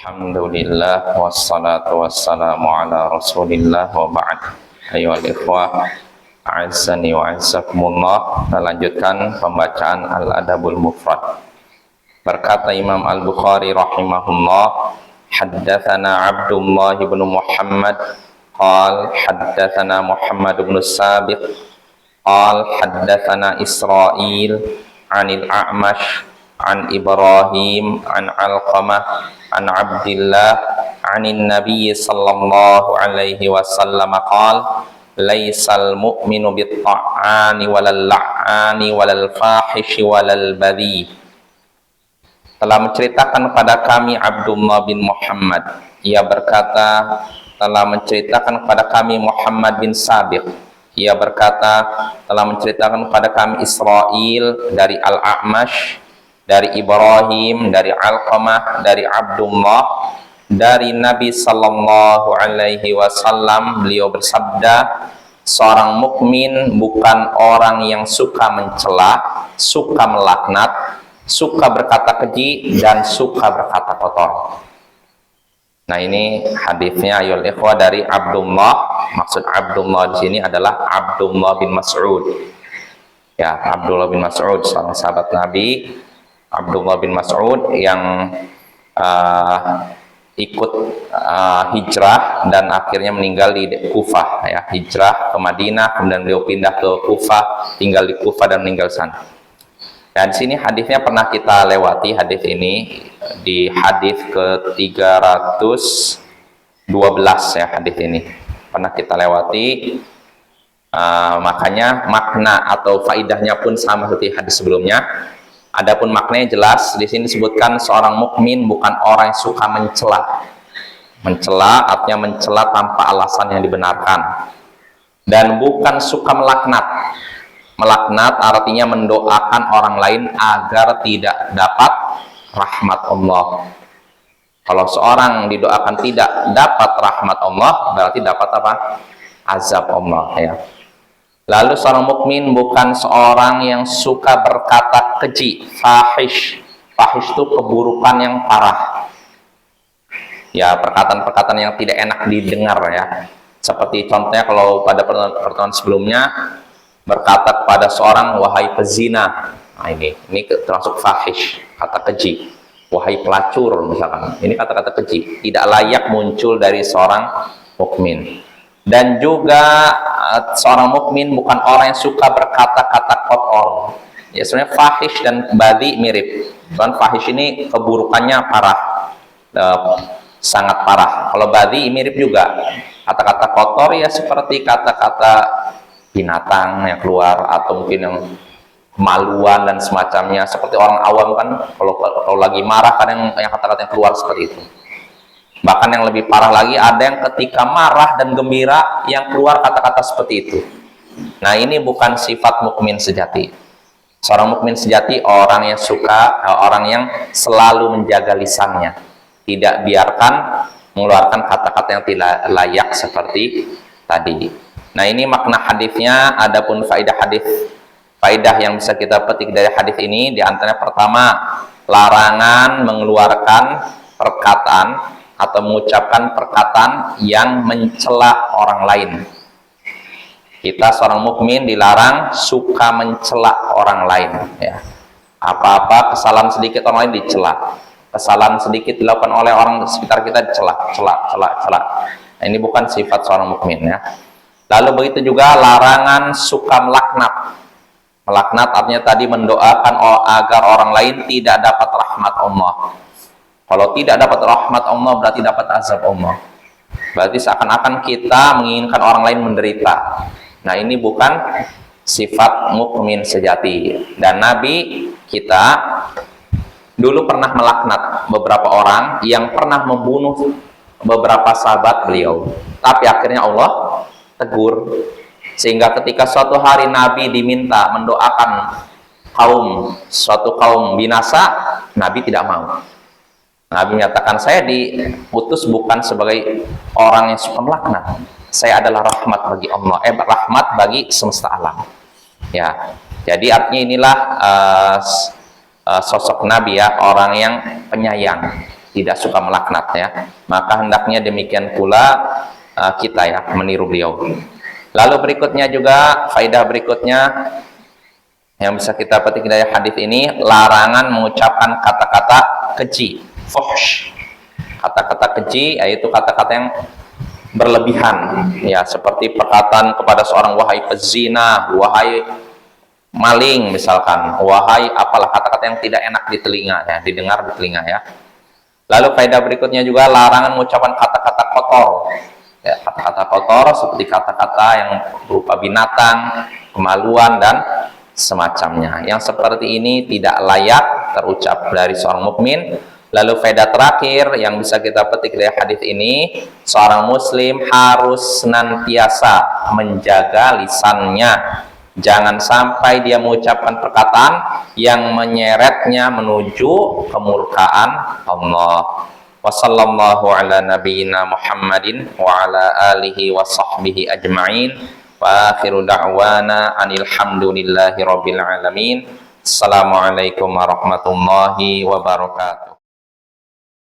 Alhamdulillah wassalatu wassalamu ala Rasulillah wa ba'd. Ayyuhal ikhwah, a'azzani wa a'azzakumullah. Kita lanjutkan pembacaan Al-Adabul Mufrad. Berkata Imam Al-Bukhari rahimahullah, haddatsana Abdullah bin Muhammad qal haddatsana Muhammad bin Sabiq qal haddatsana Israil 'anil A'mash an Ibrahim an Alqamah an Abdillah anin Nabi sallallahu alaihi wasallam qala laisal mu'minu bit-ta'ani walal la'ani walal fahishi walal badhi. Telah menceritakan kepada kami Abdullah bin Muhammad, ia berkata, telah menceritakan kepada kami Muhammad bin Sabiq, ia berkata, telah menceritakan kepada kami Israil dari Al-A'mash, dari Ibrahim, dari Alqamah, dari Abdullah, dari Nabi sallallahu alaihi wasallam. Beliau bersabda, seorang mukmin bukan orang yang suka mencela, suka melaknat, suka berkata keji, dan suka berkata kotor. Nah, ini hadisnya ayol ikhwah dari Abdullah. Maksud Abdullah di sini adalah Abdullah bin Mas'ud. Ya, Abdullah bin Mas'ud, seorang sahabat Nabi. Abdullah bin Mas'ud yang ikut hijrah dan akhirnya meninggal di Kufah, ya, hijrah ke Madinah, kemudian beliau pindah ke Kufah, tinggal di Kufah dan meninggal sana. Dan di sini hadisnya pernah kita lewati, hadis ini di hadis ke-312, ya, hadis ini pernah kita lewati. Makanya makna atau faidahnya pun sama seperti hadis sebelumnya. Adapun maknanya jelas. Di sini disebutkan seorang mukmin bukan orang yang suka mencela. Mencela artinya mencela tanpa alasan yang dibenarkan. Dan bukan suka melaknat. Melaknat artinya mendoakan orang lain agar tidak dapat rahmat Allah. Kalau seorang didoakan tidak dapat rahmat Allah, berarti dapat apa? Azab Allah, ya. Lalu seorang mukmin bukan seorang yang suka berkata keji, fahish. Fahish itu keburukan yang parah. Ya, perkataan-perkataan yang tidak enak didengar, ya. Seperti contohnya kalau pada pertemuan sebelumnya berkata kepada seorang, wahai pezina. Nah, ini termasuk fahish, kata keji. Wahai pelacur, misalkan. Ini kata-kata keji, tidak layak muncul dari seorang mukmin. Dan juga seorang mukmin bukan orang yang suka berkata-kata kotor. Ya, sebenarnya fahish dan badhi mirip. Cuman fahish ini keburukannya parah, sangat parah. Kalau badhi mirip juga. Kata-kata kotor ya seperti kata-kata binatang yang keluar, atau mungkin yang kemaluan dan semacamnya. Seperti orang awam kan, kalau lagi marah kan yang kata-kata yang keluar seperti itu. Bahkan yang lebih parah lagi, ada yang ketika marah dan gembira yang keluar kata-kata seperti itu. Nah, ini bukan sifat mukmin sejati. Seorang mukmin sejati orang yang orang yang selalu menjaga lisannya, tidak biarkan mengeluarkan kata-kata yang tidak layak seperti tadi. Nah, ini makna hadisnya. Adapun faidah yang bisa kita petik dari hadis ini, di antaranya pertama, larangan mengeluarkan perkataan atau mengucapkan perkataan yang mencela orang lain. Kita seorang mukmin dilarang suka mencela orang lain, ya. Apa-apa kesalahan sedikit orang lain dicela, kesalahan sedikit dilakukan oleh orang sekitar kita dicela, cela. Nah, ini bukan sifat seorang mukmin, ya. Lalu begitu juga larangan suka melaknat. Melaknat artinya tadi mendoakan agar orang lain tidak dapat rahmat Allah. Kalau tidak dapat rahmat Allah, berarti dapat azab Allah. Berarti seakan-akan kita menginginkan orang lain menderita. Nah, ini bukan sifat mukmin sejati. Dan Nabi kita dulu pernah melaknat beberapa orang yang pernah membunuh beberapa sahabat beliau. Tapi akhirnya Allah tegur. Sehingga ketika suatu hari Nabi diminta mendoakan suatu kaum binasa, Nabi tidak mau. Nabi menyatakan, saya diutus bukan sebagai orang yang suka melaknat. Saya adalah rahmat bagi Allah, rahmat bagi semesta alam. Ya, jadi artinya inilah sosok Nabi, ya, orang yang penyayang, tidak suka melaknat ya. Maka hendaknya demikian pula kita ya meniru beliau. Lalu berikutnya juga faedah berikutnya yang bisa kita petik dari hadis ini, larangan mengucapkan kata-kata keji, fuhsh. Kata-kata keji yaitu kata-kata yang berlebihan ya, seperti perkataan kepada seorang wahai pezina, wahai maling misalkan, wahai apalah, kata-kata yang tidak enak di telinga ya, didengar di telinga ya. Lalu faedah berikutnya juga larangan mengucapkan kata-kata kotor ya, kata-kata kotor seperti kata-kata yang berupa binatang, kemaluan dan semacamnya. Yang seperti ini tidak layak terucap dari seorang mukmin. Lalu faedah terakhir yang bisa kita petik dari hadis ini, seorang muslim harus senantiasa menjaga lisannya. Jangan sampai dia mengucapkan perkataan yang menyeretnya menuju kemurkaan Allah. Wassallallahu ala nabiyyina Muhammadin wa ala alihi wa sahbihi ajma'in. Wa akhiru da'wana anil hamdulillahi rabbil alamin. Assalamualaikum warahmatullahi wabarakatuh.